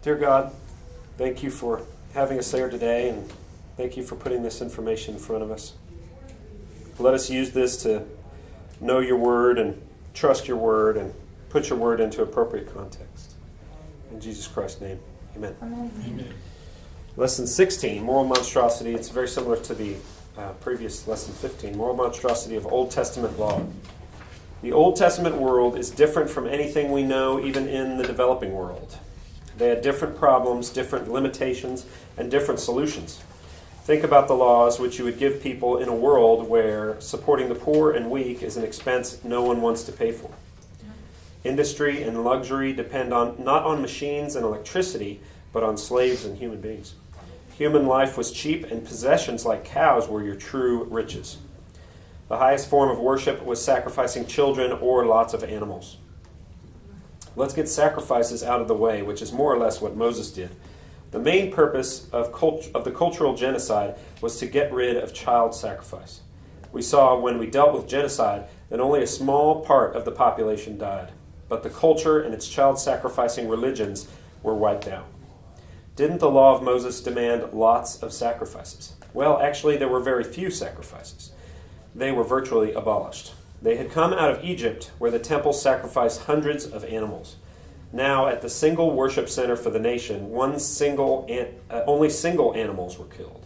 Dear God, thank you for having us here today, and thank you for putting this information in front of us. Let us use this to know your word and trust your word and put your word into appropriate context. In Jesus Christ's name, amen. Amen. Lesson 16, moral monstrosity. It's very similar to the previous lesson 15, moral monstrosity of Old Testament law. The Old Testament world is different from anything we know even in the developing world. They had different problems, different limitations, and different solutions. Think about the laws which you would give people in a world where supporting the poor and weak is an expense no one wants to pay for. Industry and luxury depend not on machines and electricity, but on slaves and human beings. Human life was cheap, and possessions like cows were your true riches. The highest form of worship was sacrificing children or lots of animals. Let's get sacrifices out of the way, which is more or less what Moses did. The main purpose of the cultural genocide was to get rid of child sacrifice. We saw when we dealt with genocide that only a small part of the population died, but the culture and its child-sacrificing religions were wiped out. Didn't the law of Moses demand lots of sacrifices? Well, actually, there were very few sacrifices. They were virtually abolished. They had come out of Egypt, where the temple sacrificed hundreds of animals. Now, at the single worship center for the nation, only single animals were killed.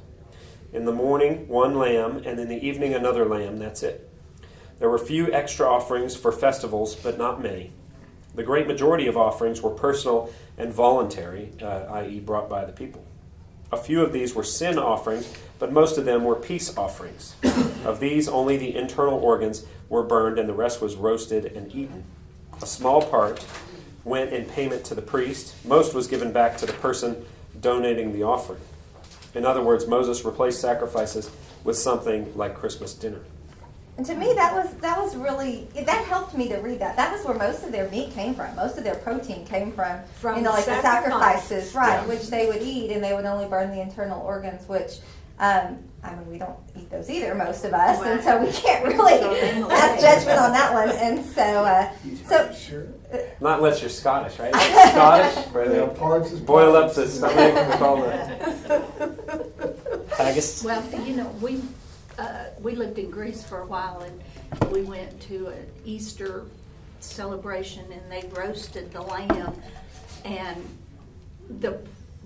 In the morning, one lamb, and in the evening, another lamb. That's it. There were few extra offerings for festivals, but not many. The great majority of offerings were personal and voluntary, i.e. brought by the people. A few of these were sin offerings, but most of them were peace offerings. Of these, only the internal organs were burned, and the rest was roasted and eaten. A small part went in payment to the priest. Most was given back to the person donating the offering. In other words, Moses replaced sacrifices with something like Christmas dinner. And to me, that was really, that helped me to read that. That was where most of their meat came from. Most of their protein came from the sacrifices, right, yeah, which they would eat, and they would only burn the internal organs, which, we don't eat those either, most of us, and so we can't really pass judgment on that one. And so, not unless you're Scottish, right? Scottish, where they boil up the stomach with all the haggis. Well, we lived in Greece for a while, and we went to an Easter celebration, and they roasted the lamb, and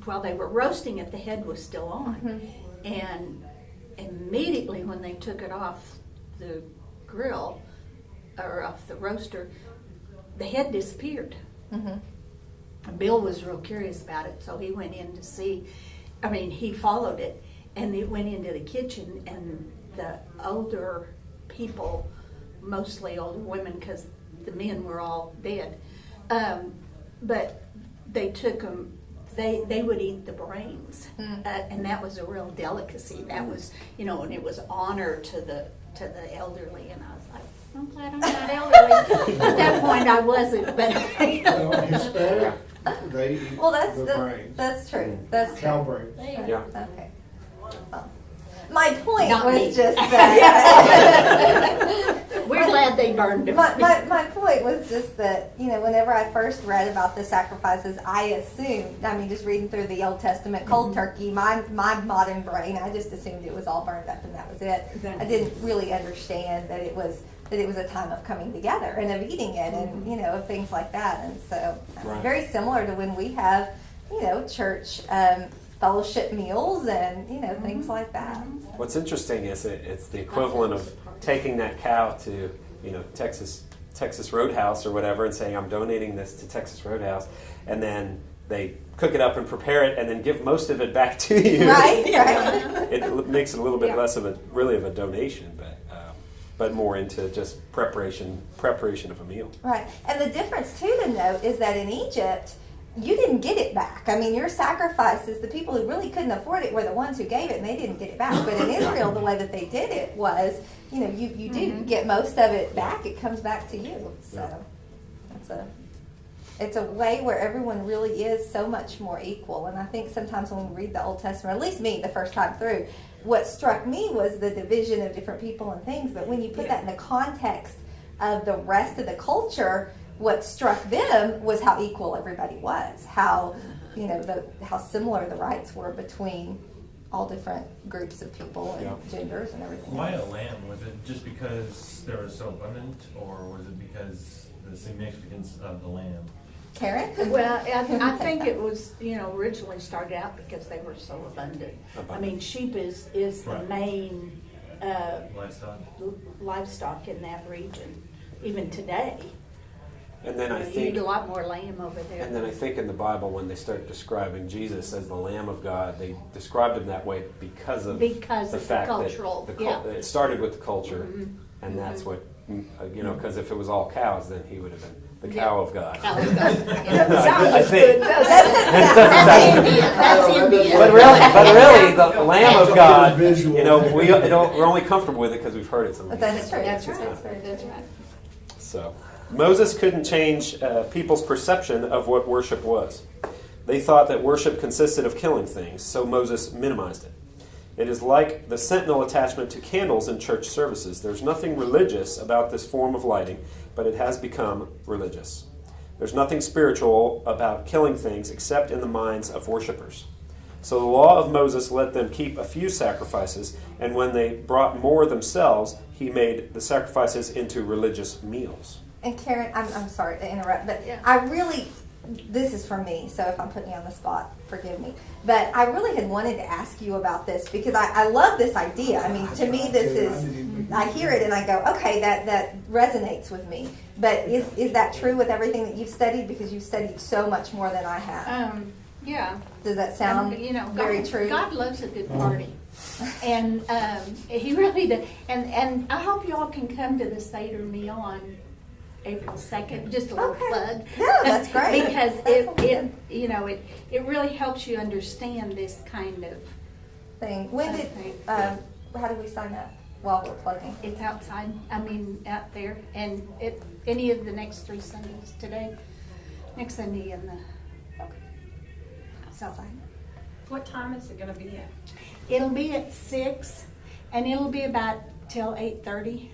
while they were roasting it, the head was still on. Mm-hmm. And immediately when they took it off the grill, or off the roaster, the head disappeared. Mm-hmm. Bill was real curious about it, so he went in to see. He followed it, and it went into the kitchen, and the older people, mostly older women, because the men were all dead, but they took them. They would eat the brains, and that was a real delicacy. That was, and it was honor to the elderly. And I was like, I'm glad I'm not elderly. At that point, I wasn't, but Hispanic, they eat the brains. That's true. That's cow brains. Yeah. Okay. My point Not was me. just that. We're glad they burned them. My point was just that, whenever I first read about the sacrifices, I assumed, just reading through the Old Testament cold turkey, my modern brain, I just assumed it was all burned up and that was it. Exactly. I didn't really understand that it was a time of coming together and of eating it and, of things like that. And so, right, very similar to when we have, church fellowship meals and things like that. What's interesting is it's the equivalent of taking that cow to Texas Roadhouse or whatever and saying, I'm donating this to Texas Roadhouse, and then they cook it up and prepare it and then give most of it back to you. Right. It makes it a little bit less of a donation, but more into just preparation of a meal. Right. And the difference too to note is that in Egypt, you didn't get it back. Your sacrifices, the people who really couldn't afford it were the ones who gave it, and they didn't get it back. But in Israel, the way that they did it was, you do get most of it back. It comes back to you. So it's a way where everyone really is so much more equal. And I think sometimes when we read the Old Testament, at least me the first time through, what struck me was the division of different people and things. But when you put that in the context of the rest of the culture, what struck them was how equal everybody was, how how similar the rights were between all different groups of people and genders and everything. Why a lamb? Was it just because they were so abundant, or was it because the significance of the lamb? Karen? Well, I think it was, originally started out because they were so abundant. I mean, sheep is the main livestock in that region, even today. And then I you think eat a lot more lamb over there. And then I think in the Bible, when they start describing Jesus as the Lamb of God, they described him that way because of the fact cultural, that it started with the culture, and that's what because if it was all cows, then he would have been the cow of God. Cow of God. I think. That's Indian. But really, the Lamb of God. We're only comfortable with it because we've heard it so many times. That's right. That's right. So Moses couldn't change people's perception of what worship was. They thought that worship consisted of killing things, so Moses minimized it. It is like the sentinel attachment to candles in church services. There's nothing religious about this form of lighting, but it has become religious. There's nothing spiritual about killing things except in the minds of worshipers. So the law of Moses let them keep a few sacrifices, and when they brought more themselves, he made the sacrifices into religious meals. And Karen, I'm sorry to interrupt, but I really, this is for me, so if I'm putting you on the spot, forgive me. But I really had wanted to ask you about this because I love this idea. I mean, to me, this is, I hear it and I go, okay, that resonates with me. But is that true with everything that you've studied? Because you've studied so much more than I have. Yeah. Does that sound very true? God loves a good party. And he really does. And I hope you all can come to the Seder meal on April 2nd, just a little plug. No, that's great. Because it really helps you understand this kind of thing. How do we sign up while we're plugging? It's outside, out there. And any of the next 3 Sundays today, next Sunday and the outside. What time is it going to be at? It'll be at 6, and it'll be about till 8:30.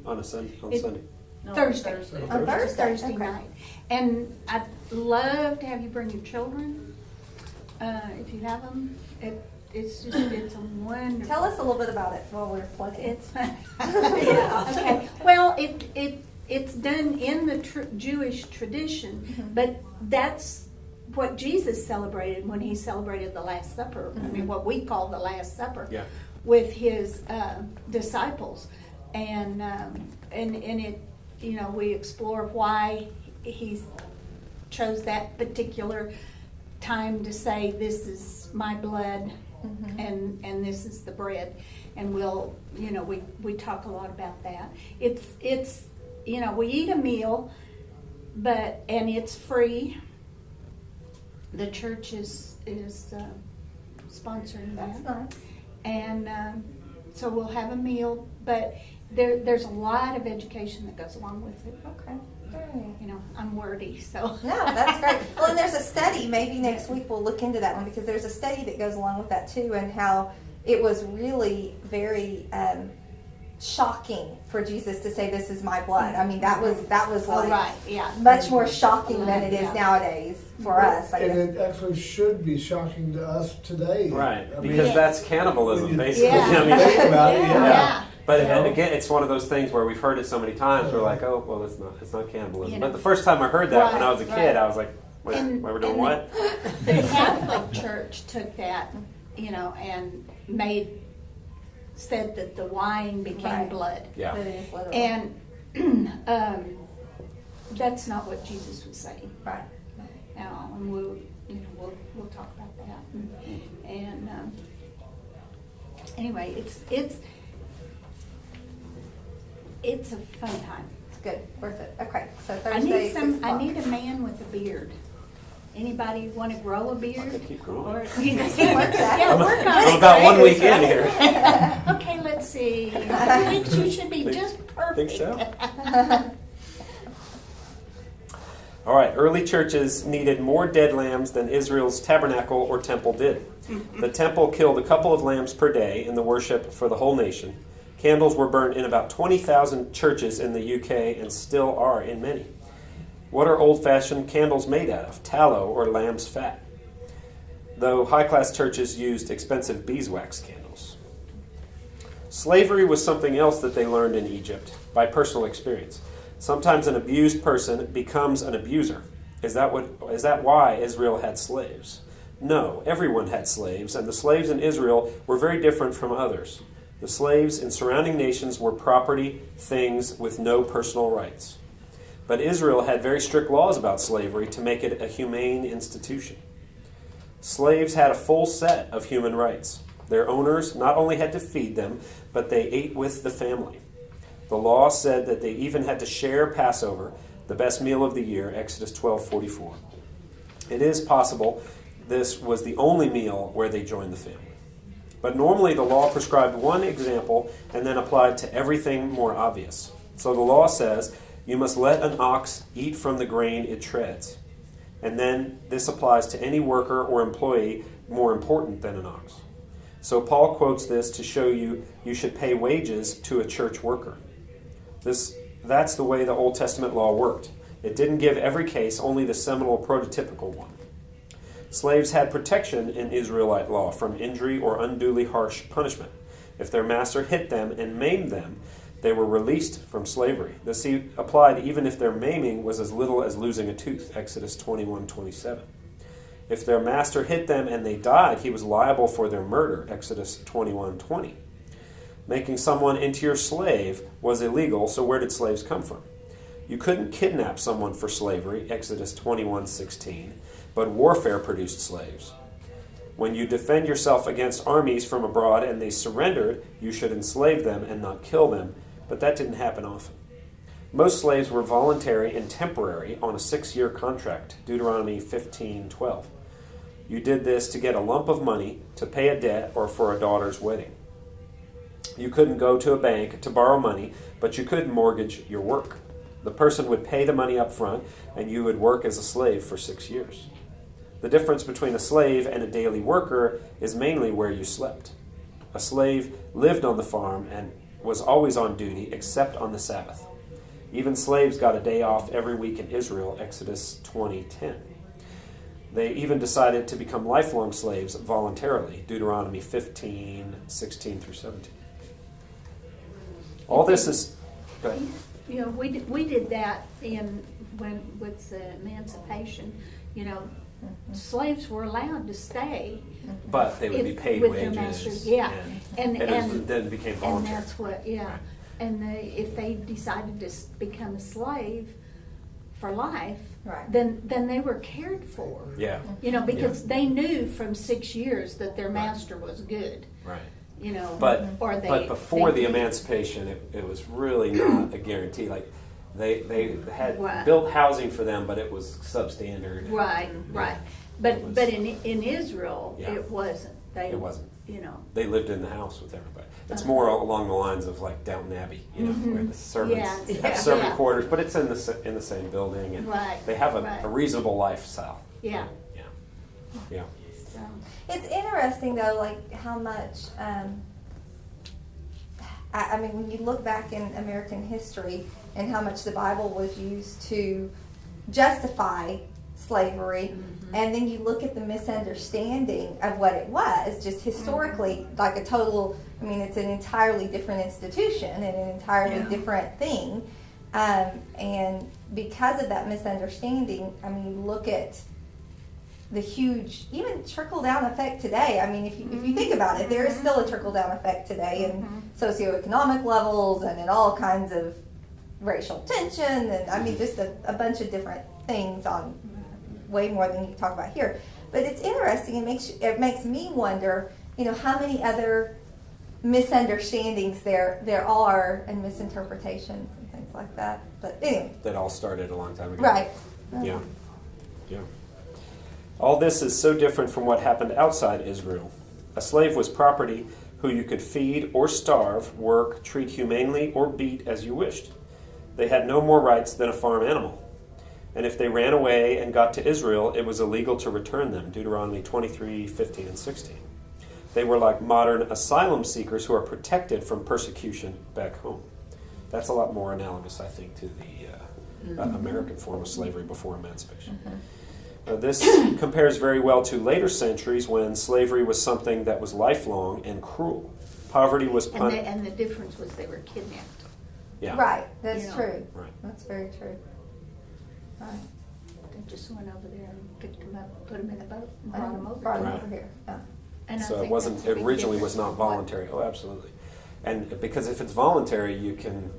On Sunday. No, Thursday. On Thursday night. And I'd love to have you bring your children, if you have them. It's a wonderful. Tell us a little bit about it while we're plugging. It's okay. Well, it's done in the Jewish tradition, but that's what Jesus celebrated when he celebrated the Last Supper. What we call the Last Supper with his disciples, and it. We explore why he chose that particular time to say, this is my blood and this is the bread. And we talk a lot about that. It's we eat a meal, and it's free. The church is sponsoring that. That's nice. And so we'll have a meal, but there's a lot of education that goes along with it. Okay. I'm wordy, so. No, that's great. Well, and there's a study, maybe next week we'll look into that one, because there's a study that goes along with that too, and how it was really very shocking for Jesus to say, this is my blood. That was like much more shocking than it is nowadays for us, I guess. And it actually should be shocking to us today. Right, because that's cannibalism, basically. Think about it, But again, it's one of those things where we've heard it so many times. We're like, oh, well, it's not cannibalism. But the first time I heard that when I was a kid, I was like, wait, we're doing what? The Catholic Church took that, and said that the wine became blood. Yeah. And that's not what Jesus was saying. Right. And we'll talk about that. And anyway, it's a fun time. It's good. Worth it. Okay. So Thursday, I need a man with a beard. Anybody want to grow a beard? I could keep growing. Or, work that. Yeah, work on I'm it. about 1 week in here. Okay, let's see. 2 weeks, you should be just perfect. Think so? All right, early churches needed more dead lambs than Israel's tabernacle or temple did. The temple killed a couple of lambs per day in the worship for the whole nation. Candles were burned in about 20,000 churches in the UK and still are in many. What are old-fashioned candles made out of? Tallow or lamb's fat? Though high-class churches used expensive beeswax candles. Slavery was something else that they learned in Egypt by personal experience. Sometimes an abused person becomes an abuser. Is that why Israel had slaves? No, everyone had slaves, and the slaves in Israel were very different from others. The slaves in surrounding nations were property, things with no personal rights. But Israel had very strict laws about slavery to make it a humane institution. Slaves had a full set of human rights. Their owners not only had to feed them, but they ate with the family. The law said that they even had to share Passover, the best meal of the year, Exodus 12:44. It is possible this was the only meal where they joined the family. But normally the law prescribed one example and then applied to everything more obvious. So the law says, you must let an ox eat from the grain it treads. And then this applies to any worker or employee more important than an ox. So Paul quotes this to show you should pay wages to a church worker. That's the way the Old Testament law worked. It didn't give every case, only the seminal prototypical one. Slaves had protection in Israelite law from injury or unduly harsh punishment. If their master hit them and maimed them, they were released from slavery. This applied even if their maiming was as little as losing a tooth, Exodus 21:27. If their master hit them and they died, he was liable for their murder, Exodus 21:20. Making someone into your slave was illegal, so where did slaves come from? You couldn't kidnap someone for slavery, Exodus 21:16, but warfare produced slaves. When you defend yourself against armies from abroad and they surrendered, you should enslave them and not kill them, but that didn't happen often. Most slaves were voluntary and temporary on a 6-year contract, Deuteronomy 15:12. You did this to get a lump of money, to pay a debt, or for a daughter's wedding. You couldn't go to a bank to borrow money, but you could mortgage your work. The person would pay the money up front, and you would work as a slave for 6 years. The difference between a slave and a daily worker is mainly where you slept. A slave lived on the farm and was always on duty except on the Sabbath. Even slaves got a day off every week in Israel, Exodus 20:10. They even decided to become lifelong slaves voluntarily, Deuteronomy 15:16 through 17. All this is... Go ahead. You know, we did that with the emancipation. You know, slaves were allowed to stay, but they would be paid with wages. their masters. Yeah, and then it became voluntary. And that's what, yeah. Right. And if they decided to become a slave for life, Right. then they were cared for. Yeah. You know, because they knew from 6 years that their master was good. Right. You know, But or before they the emancipation, it was really not a guarantee. Like they had Right. built housing for them, but it was substandard. Right, right. It was- But in Israel, Yeah. it wasn't. It wasn't. You know. They lived in the house with everybody. It's more along the lines of like Downton Abbey, you know, where the servants Yeah. have servant Yeah. quarters, but it's in the same building, and Right, they have right. a reasonable lifestyle. Yeah. Yeah. Yeah. So, It's interesting though, like how much. I mean, when you look back in American history and how much the Bible was used to justify slavery, and then you look at the misunderstanding of what it was, just historically, like a total. I mean, it's an entirely different institution and an entirely different thing, and because of that misunderstanding, I mean, you look at the huge, even trickle-down effect today. I mean, if you think about it, there is still a trickle-down effect today in socioeconomic levels and in all kinds of racial tension, and I mean, just a bunch of different things on way more than you can talk about here. But it's interesting. It makes me wonder, you know, how many other misunderstandings there are and misinterpretations and things like that. But anyway, That all started a long time ago. right. Yeah. Yeah. All this is so different from what happened outside Israel. A slave was property who you could feed or starve, work, treat humanely, or beat as you wished. They had no more rights than a farm animal. And if they ran away and got to Israel, it was illegal to return them, Deuteronomy 23:15 and 16. They were like modern asylum seekers who are protected from persecution back home. That's a lot more analogous, I think, to American form of slavery before emancipation. This compares very well to later centuries when slavery was something that was lifelong and cruel. Poverty was punished. And the difference was they were kidnapped. Yeah. Right, that's You know. true. Right. That's very true. Right. They just went over there and picked them up, put them in a boat, and brought them over. Brought 'em Right. over here. Yeah. And I So it think wasn't, that's a it big originally was difference not from what- voluntary. Oh, absolutely. And because if it's voluntary, you can,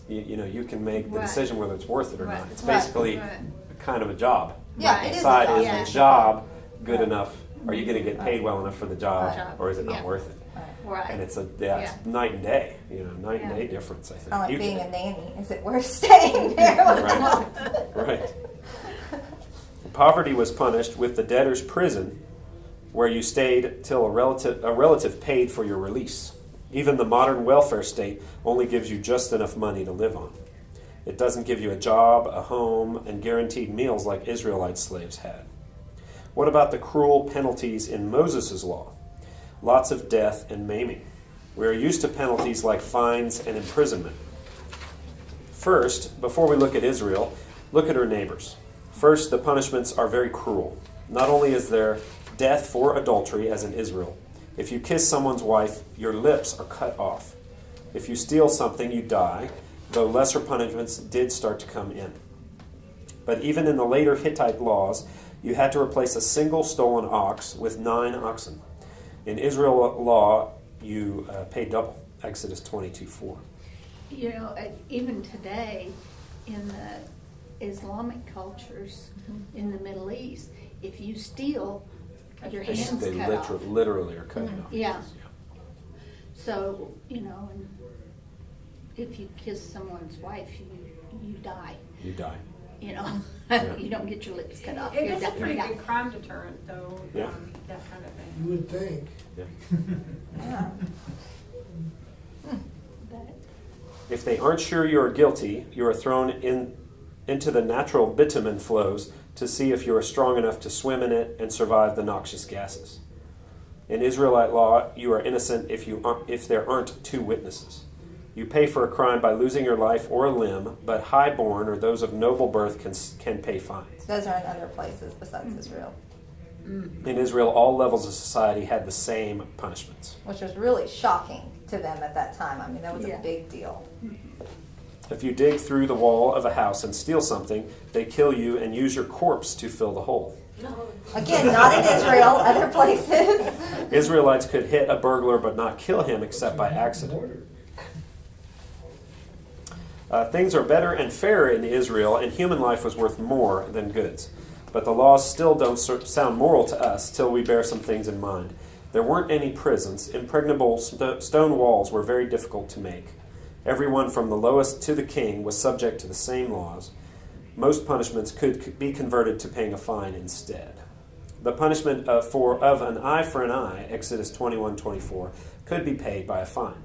you can make the Right. decision whether it's worth it or Right. not. It's Right. basically Right. kind of a job. Yeah, Right. it is a Decide, job. is Yeah. the job good Right. enough? Are you going to get paid well enough for the job, Right. or is it not Yeah. worth it? Right. Right. And it's it's night and day. Night and Yeah. day difference. I think. Kind of like You being can- a nanny. Is it worth staying there? Right. Right. Poverty was punished with the debtor's prison, where you stayed till a relative paid for your release. Even the modern welfare state only gives you just enough money to live on. It doesn't give you a job, a home, and guaranteed meals like Israelite slaves had. What about the cruel penalties in Moses' law? Lots of death and maiming. We are used to penalties like fines and imprisonment. First, before we look at Israel, look at her neighbors. First, the punishments are very cruel. Not only is there death for adultery, as in Israel, if you kiss someone's wife, your lips are cut off. If you steal something, you die, though lesser punishments did start to come in. But even in the later Hittite laws, you had to replace a single stolen ox with 9 oxen. In Israel law, you pay double. Exodus 22:4. Even today, in the Islamic cultures in the Middle East, if you steal, your hands They cut off. literally are cutting off. Yeah. So, and if you kiss someone's wife, you die. You die. You don't get your lips cut off. It You're is a done. pretty Yeah. good crime deterrent, though, Yeah. that kind of thing. You would think. Yeah. Yeah. But If they aren't sure you are guilty, you are thrown into the natural bitumen flows to see if you are strong enough to swim in it and survive the noxious gases. In Israelite law, you are innocent if there aren't 2 witnesses. You pay for a crime by losing your life or a limb, but highborn or those of noble birth can pay fines. Those are in other places besides Israel, In Israel, all levels of society had the same punishments. which was really shocking to them at that time. I mean, that was Yeah. a big deal. If you dig through the wall of a house and steal something, they kill you and use your corpse to fill the hole. Again, not in Israel, other places. Israelites could hit a burglar but not kill him except by accident. Things are better and fairer in Israel, and human life was worth more than goods. But the laws still don't sound moral to us till we bear some things in mind. There weren't any prisons. Impregnable stone walls were very difficult to make. Everyone from the lowest to the king was subject to the same laws. Most punishments could be converted to paying a fine instead. The punishment of an eye for an eye, Exodus 21:24, could be paid by a fine.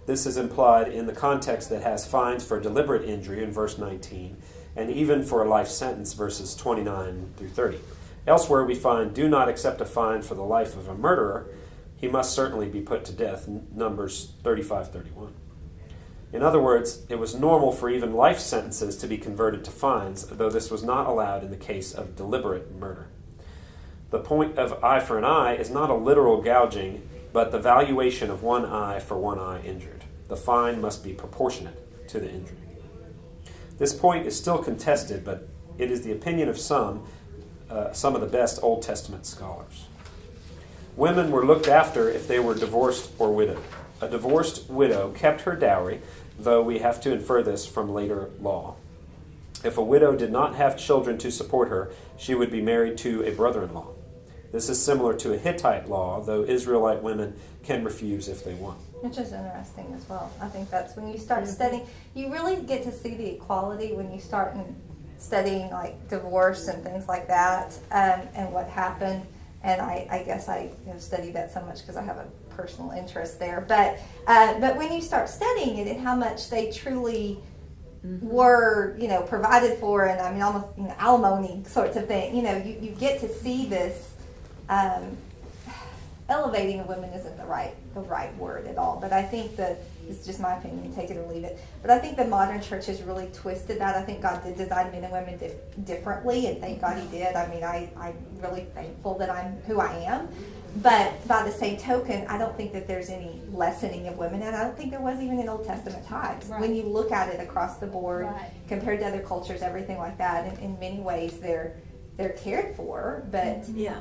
This is implied in the context that has fines for deliberate injury in verse 19, and even for a life sentence, verses 29 through 30. Elsewhere we find, do not accept a fine for the life of a murderer. He must certainly be put to death, Numbers 35:31. In other words, it was normal for even life sentences to be converted to fines, though this was not allowed in the case of deliberate murder. The point of eye for an eye is not a literal gouging, but the valuation of one eye for one eye injured. The fine must be proportionate to the injury. This point is still contested, but it is the opinion of some of the best Old Testament scholars. Women were looked after if they were divorced or widowed. A divorced widow kept her dowry, though we have to infer this from later law. If a widow did not have children to support her, she would be married to a brother-in-law. This is similar to a Hittite law, though Israelite women can refuse if they want. Which is interesting as well. I think that's when you start studying, you really get to see the equality when you start studying like divorce and things like that, and what happened. And I guess I study that so much because I have a personal interest there. But when you start studying it and how much they truly were, provided for, and I mean almost alimony sorts of thing, you get to see this elevating of women isn't the right word at all. But I think that it's just my opinion, take it or leave it. But I think the modern church has really twisted that. I think God did design men and women differently, and thank God He did. I mean, I'm really thankful that I'm who I am. But by the same token, I don't think that there's any lessening of women, and I don't think there was even in Old Testament times. Right. When you look at it across the board, Right. compared to other cultures, everything like that, in many ways they're cared for. But Yeah.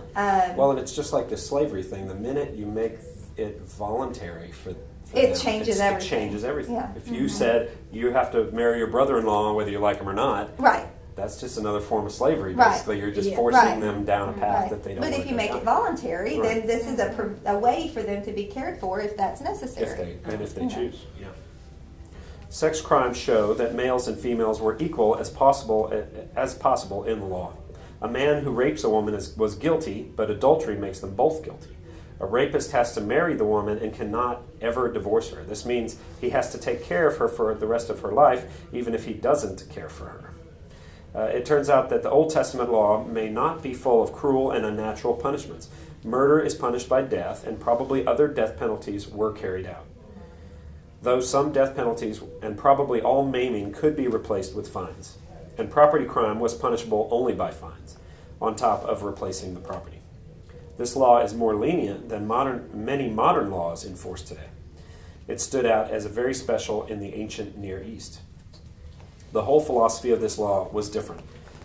Well, and it's just like the slavery thing. The minute you make it voluntary for It them, changes it everything. changes everything. Yeah. If you said you have to marry your brother-in-law whether you like him or not, right. that's just another form of slavery. Right. Basically, you're just Yeah. forcing Right. them down a path Right. that they don't But want if to you go make down. it voluntary, Right. then this is a way for them to be cared for if that's necessary. If they Yeah. choose. Yeah. Sex crimes show that males and females were equal as possible in the law. A man who rapes a woman was guilty, but adultery makes them both guilty. A rapist has to marry the woman and cannot ever divorce her. This means he has to take care of her for the rest of her life, even if he doesn't care for her. It turns out that the Old Testament law may not be full of cruel and unnatural punishments. Murder is punished by death, and probably other death penalties were carried out. Though some death penalties and probably all maiming could be replaced with fines. And property crime was punishable only by fines, on top of replacing the property. This law is more lenient than many modern laws enforced today. It stood out as very special in the ancient Near East. The whole philosophy of this law was different.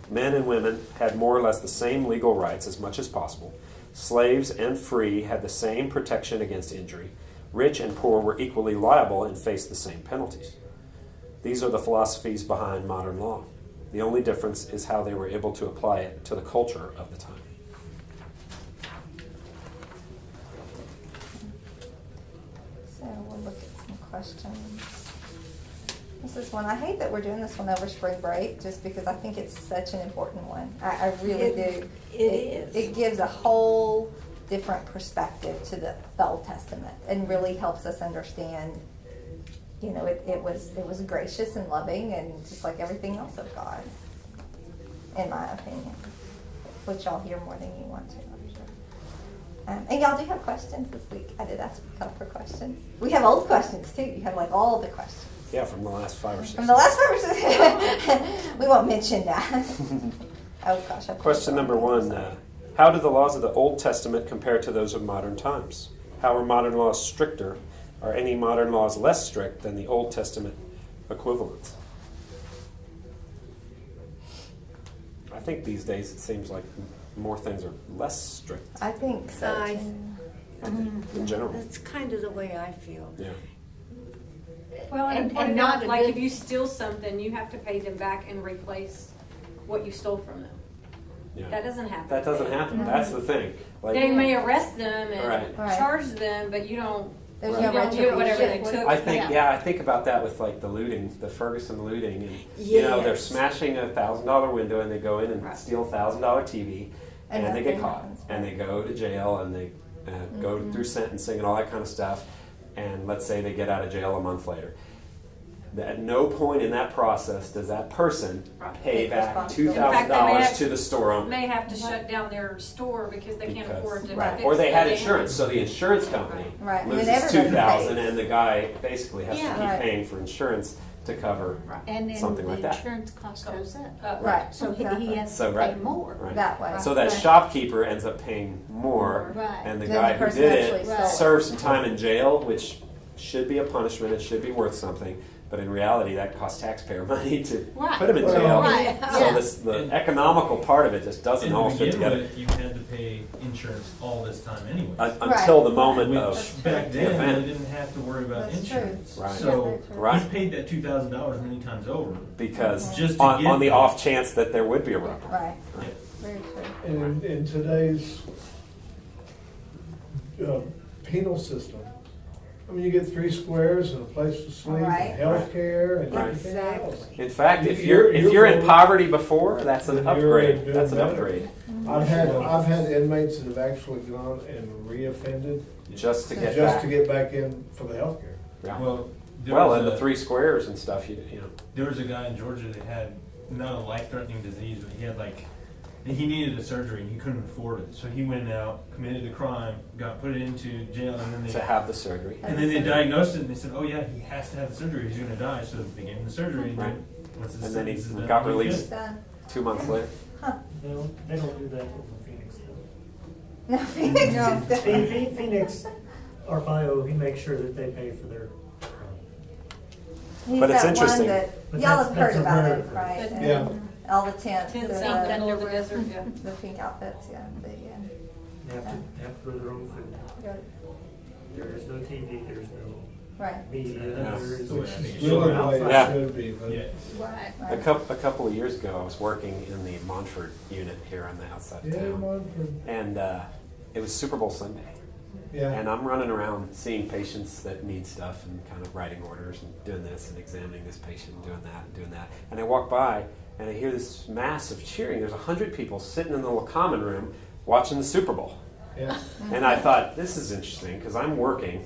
Men and women had more or less the same legal rights as much as possible. Slaves and free had the same protection against injury. Rich and poor were equally liable and faced the same penalties. These are the philosophies behind modern law. The only difference is how they were able to apply it to the culture of the time. So we'll look at some questions. This is one. I hate that we're doing this one over spring break, just because I think it's such an important one. I really do. It is. It gives a whole different perspective to the Old Testament, and really helps us understand. You know, it was gracious and loving, and just like everything else of God, in my opinion, which y'all hear more than you want to, I'm sure. And y'all do have questions this week. I did ask a couple for questions. We have old questions too. You have like all the questions. Yeah, from the last 5 or 6. From the last 5 or 6. We won't mention that. Oh gosh. Question number 1. How do the laws of the Old Testament compare to those of modern times? How are modern laws stricter? Are any modern laws less strict than the Old Testament equivalents? I think these days it seems like more things are less strict I think so. in general. That's kind of the way I feel. Yeah. Well, And and not not a like good- if you steal something, you have to pay them back and replace what you stole from them. Yeah. That doesn't happen. That doesn't happen. That's the thing. Like, They may arrest them and Right. charge them, but you don't. There's Right. no You don't do whatever they retribution. took. I think, Yeah. I think about that with like the looting, the Ferguson looting, and you know they're Yes. smashing a $1,000 window and they go in and Right. steal $1,000 TV, and they get nothing caught, happens. and they go to jail, and they go through sentencing and all that kind of stuff, and let's say they get out of jail a month later. At no point in that process does that person Right. pay Take back responsibility. $2,000 In fact, they may have- to the store owner. May have to shut down their store because they can't Because- afford to Right. fix Or they had the insurance, so the insurance company Right. And then loses everybody $2,000, pays. and the guy basically has Yeah. to keep Right. paying for insurance to cover. Right. And then Something the like that. insurance cost goes up. Right. So exactly. he has So, to right. pay more. Right. That way. So that Right. shopkeeper ends up paying more, Right. and the Then guy the who person did actually it stole it. serves some time in jail, which should be a punishment. It should be worth something. But in reality, that costs taxpayer money to Right. put him in jail. Right. So Yeah. the And- economical part of it just doesn't And all to fit begin together with, you had to pay insurance all this time anyway. until the moment Which of back the then, event. they didn't have to worry about That's true. insurance. Right. So Right. he paid that $2,000 many times over. Because Just to on get the that. off chance that there would be a robbery. Right. Yeah. Very true. And in today's penal system, I mean, you get 3 squares and a place to sleep, Right. and health care, and Right. everything Exactly. else. In fact, if You're- you're in you're- poverty before, that's an Then you're upgrade. doing That's an better. upgrade. I've had inmates that have actually gone and reoffended Just to get just back. to get back in for the health care. Yeah. Well, there Well, was and a- the 3 squares and stuff, you know. There was a guy in Georgia that had not a life-threatening disease, but he had like and he needed a surgery and he couldn't afford it. So he went out, committed a crime, got put into jail, and then To have the surgery. they diagnosed it and they said, "Oh yeah, he has to have the surgery. He's going to die." So they gave him the surgery, and Right. then once his And then he sentence is done, got he's released. good. Done. 2 months later. They don't do that over Phoenix. No, Phoenix No. is different. Phoenix, our bio, he makes sure that they pay for their. He's But it's that interesting. One that, But y'all that's- have heard that's a about rare- it, right? And Yeah. All the tents, Tents and, out in the desert, yeah. the pink outfits, yeah. They have to grow their own food. There is no TV, there's no Right. media, Yeah. there is. Which I think is it really should the way be. it Yeah. should be, but. Yes. Right. A couple of years ago, I was working in the Montfort unit here on the outside of Yeah, town. Montford. And it was Super Bowl Sunday. Yeah. And I'm running around seeing patients that need stuff and kind of writing orders and doing this and examining this patient and doing that and doing that. And I walk by and I hear this massive cheering. There's 100 people sitting in the little common room watching the Super Bowl. Yeah. And I thought, this is interesting because I'm working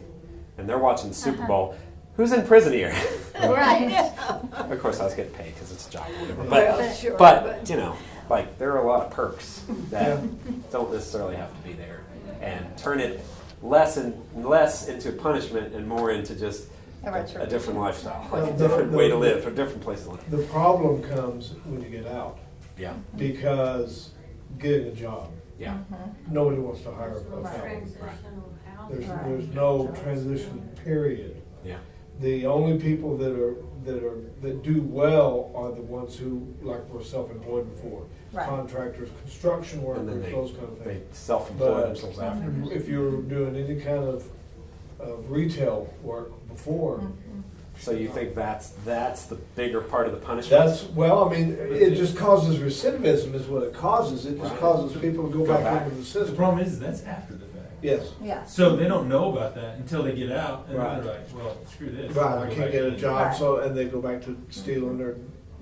and they're watching the Super Bowl. Who's in prison here? Right. Of course, I was getting paid because it's a job, whatever. Well, But, sure, but you know, like there are a lot of perks that Yeah. don't necessarily have to be there, and turn it less into punishment and more into just a different lifestyle, like a different way to live, a different place to live. The problem comes when you get out, Yeah, because getting a job, yeah, nobody wants to hire a fellow. There's no transition period. yeah. The only people that do well are the ones who were self-employed before, Right. contractors, construction And then workers, those kind of they things. self-employ But themselves after. if you're doing any kind of retail work before, So you think that's the bigger part of the punishment? it just causes recidivism is what it causes. It just Right. causes people to go Go back back. into the The system. problem is that's after the fact. Yes. Yeah. So they don't know about that until they get out, and Right. then they're like, "Well, screw this." Right, I'll I go can't back get a in." job, Right. so, and they go back to stealing or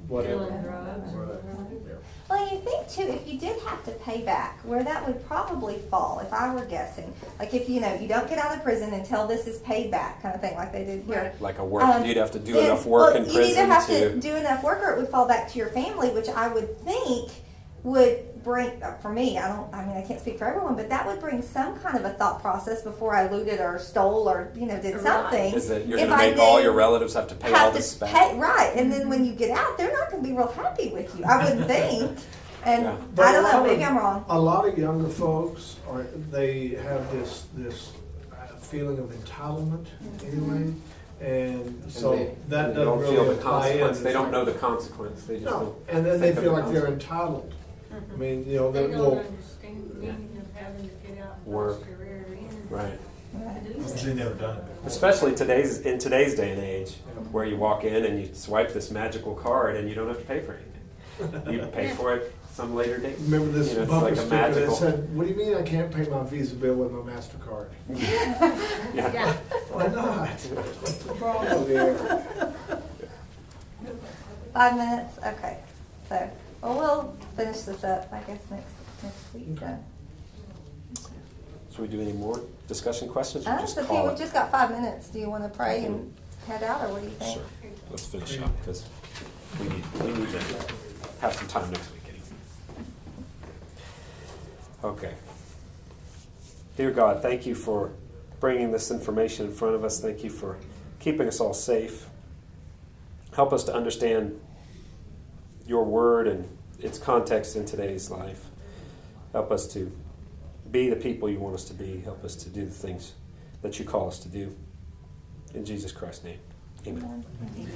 whatever. Well, you think too, if you did have to pay back, where that would probably fall, if I were guessing, like if you don't get out of prison until this is paid back, kind of thing, like they did here. Like a work, Um, you'd have to do then- enough work in You'd prison either have to. to do enough work, or it would fall back to your family, which I would think would bring, for me, I can't speak for everyone, but that would bring some kind of a thought process before I looted or stole or, did something. Is that you're If going to I make all then your relatives have to pay all have this to back? pay, right, and then when you get out, they're not going to be real happy with you, I wouldn't think. And Yeah. But I don't a know, lot maybe of- I'm wrong. A lot of younger folks they have this feeling of entitlement anyway, and so And that they doesn't don't really feel the apply in. consequence. They don't know the consequence. They just No, don't. and then they think of feel the like they're consequence. entitled. I mean, They they don't will understand the meaning of having to get out and Work. lost your rear end. Right. To do that. They've never done it before. Especially in today's day and age, where you walk in and you swipe this magical card and you don't have to pay for anything. You pay for it some later date. remember this You know, it's bumper like a sticker that magical. said, "What do you mean I can't pay my Visa bill with my MasterCard?" Yeah. Why not? What's the problem here? 5 minutes, okay. So, we'll finish this up, I guess, next week then. Should we do any more discussion questions or just So call we've it? just got 5 minutes. Do you want to pray and head out, or what do you think? Sure. Let's finish up because we need to have some time next week. Okay. Dear God, thank you for bringing this information in front of us. Thank you for keeping us all safe. Help us to understand your word and its context in today's life. Help us to be the people you want us to be. Help us to do the things that you call us to do. In Jesus Christ's name, amen. Amen.